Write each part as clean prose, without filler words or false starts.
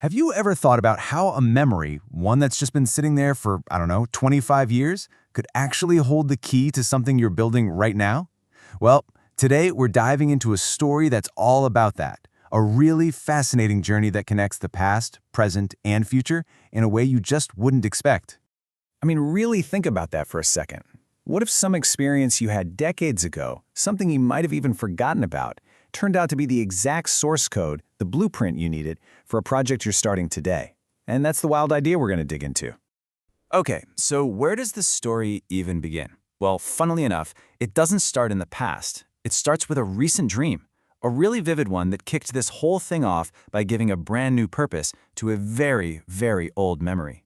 Have you ever thought about how a memory, one that's just been sitting there for, I don't know, 25 years, could actually hold the key to something you're building right now? Well, today we're diving into a story that's all about that. A really fascinating journey that connects the past, present, and future in a way you just wouldn't expect. I mean, really think about that for a second. What if some experience you had decades ago, something you might have even forgotten about, turned out to be the exact source code, the blueprint you needed for a project you're starting today? And that's the wild idea we're going to dig into. Okay, so where does this story even begin? Well, funnily enough, it doesn't start in the past. It starts with a recent dream, a really vivid one that kicked this whole thing off by giving a brand new purpose to a very, very old memory.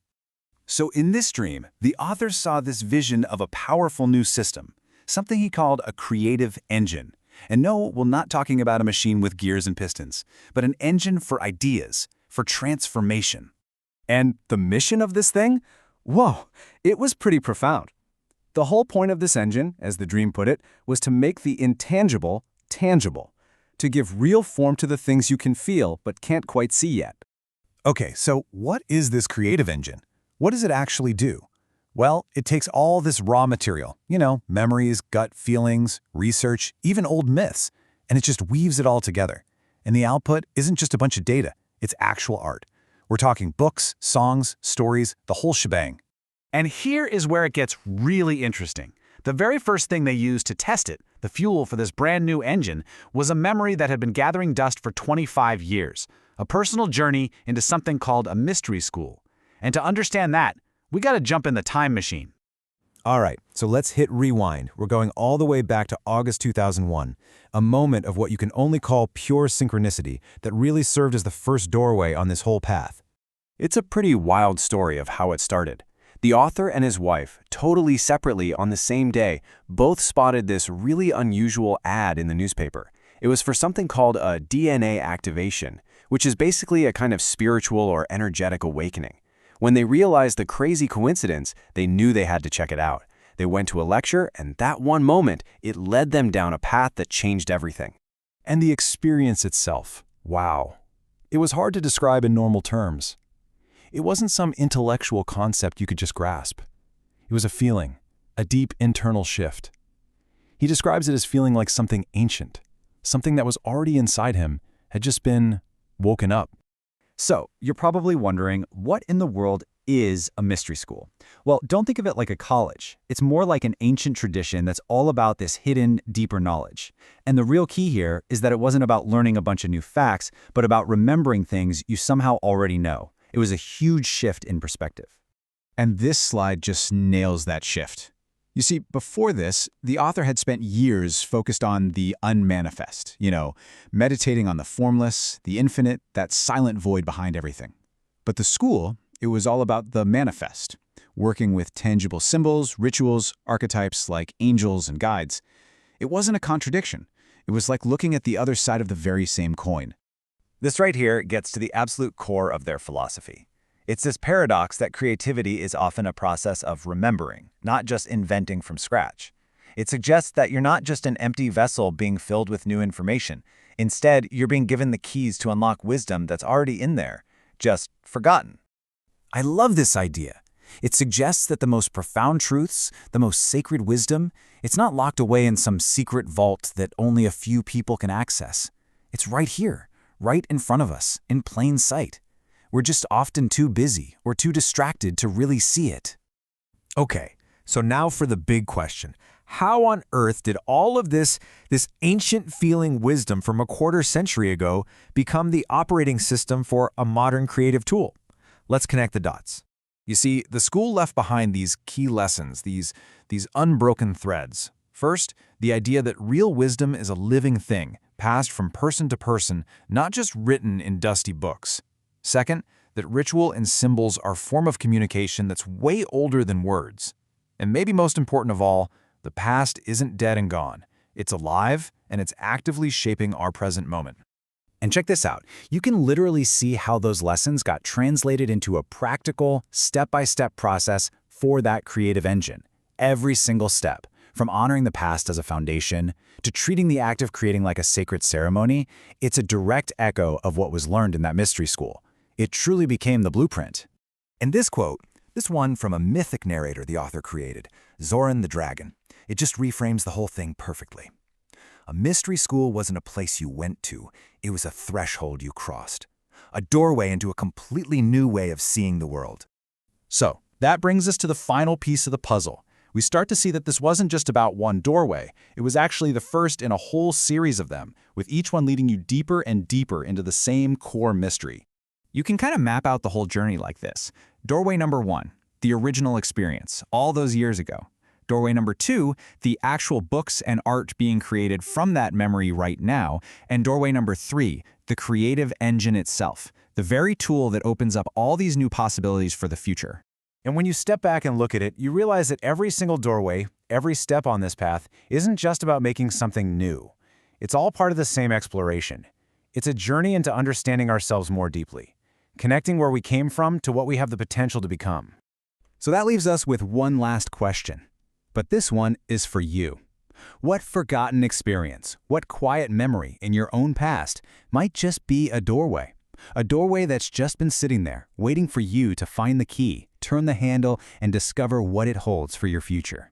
So in this dream, the author saw this vision of a powerful new system, something he called a creative engine. And no, we're not talking about a machine with gears and pistons, but an engine for ideas, for transformation. And the mission of this thing? Whoa, it was pretty profound. The whole point of this engine, as the dream put it, was to make the intangible tangible, to give real form to the things you can feel but can't quite see yet. Okay, so what is this creative engine? What does it actually do? Well, it takes all this raw material, memories, gut feelings, research, even old myths, and it just weaves it all together. And the output isn't just a bunch of data, it's actual art. We're talking books, songs, stories, the whole shebang. And here is where it gets really interesting. The very first thing they used to test it, the fuel for this brand new engine, was a memory that had been gathering dust for 25 years, a personal journey into something called a mystery school. And to understand that, we got to jump in the time machine. All right, so let's hit rewind. We're going all the way back to August 2001, a moment of what you can only call pure synchronicity that really served as the first doorway on this whole path. It's a pretty wild story of how it started. The author and his wife, totally separately on the same day, both spotted this really unusual ad in the newspaper. It was for something called a DNA activation, which is basically a kind of spiritual or energetic awakening. When they realized the crazy coincidence, they knew they had to check it out. They went to a lecture, and that one moment, it led them down a path that changed everything. And the experience itself, wow. It was hard to describe in normal terms. It wasn't some intellectual concept you could just grasp. It was a feeling, a deep internal shift. He describes it as feeling like something ancient, something that was already inside him, had just been woken up. So, you're probably wondering, what in the world is a mystery school? Well, don't think of it like a college. It's more like an ancient tradition that's all about this hidden, deeper knowledge. And the real key here is that it wasn't about learning a bunch of new facts, but about remembering things you somehow already know. It was a huge shift in perspective. And this slide just nails that shift. You see, before this, the author had spent years focused on the unmanifest, meditating on the formless, the infinite, that silent void behind everything. But the school, it was all about the manifest, working with tangible symbols, rituals, archetypes like angels and guides. It wasn't a contradiction. It was like looking at the other side of the very same coin. This right here gets to the absolute core of their philosophy. It's this paradox that creativity is often a process of remembering, not just inventing from scratch. It suggests that you're not just an empty vessel being filled with new information. Instead, you're being given the keys to unlock wisdom that's already in there, just forgotten. I love this idea. It suggests that the most profound truths, the most sacred wisdom, it's not locked away in some secret vault that only a few people can access. It's right here, right in front of us, in plain sight. We're just often too busy or too distracted to really see it. Okay, so now for the big question. How on earth did all of this ancient feeling wisdom from a quarter century ago become the operating system for a modern creative tool? Let's connect the dots. You see, the school left behind these key lessons, these unbroken threads. First, the idea that real wisdom is a living thing, passed from person to person, not just written in dusty books. Second, that ritual and symbols are a form of communication that's way older than words. And maybe most important of all, the past isn't dead and gone. It's alive, and it's actively shaping our present moment. And check this out. You can literally see how those lessons got translated into a practical, step-by-step process for that creative engine. Every single step, from honoring the past as a foundation to treating the act of creating like a sacred ceremony, it's a direct echo of what was learned in that mystery school. It truly became the blueprint. And this quote, this one from a mythic narrator the author created, Zoran the Dragon, it just reframes the whole thing perfectly. A mystery school wasn't a place you went to, it was a threshold you crossed. A doorway into a completely new way of seeing the world. So, that brings us to the final piece of the puzzle. We start to see that this wasn't just about one doorway. It was actually the first in a whole series of them, with each one leading you deeper and deeper into the same core mystery. You can kind of map out the whole journey like this. Doorway number 1, the original experience, all those years ago. Doorway number 2, the actual books and art being created from that memory right now. And doorway number 3, the creative engine itself, the very tool that opens up all these new possibilities for the future. And when you step back and look at it, you realize that every single doorway, every step on this path, isn't just about making something new. It's all part of the same exploration. It's a journey into understanding ourselves more deeply, connecting where we came from to what we have the potential to become. So that leaves us with one last question. But this one is for you. What forgotten experience, what quiet memory in your own past might just be a doorway? A doorway that's just been sitting there, waiting for you to find the key, turn the handle, and discover what it holds for your future.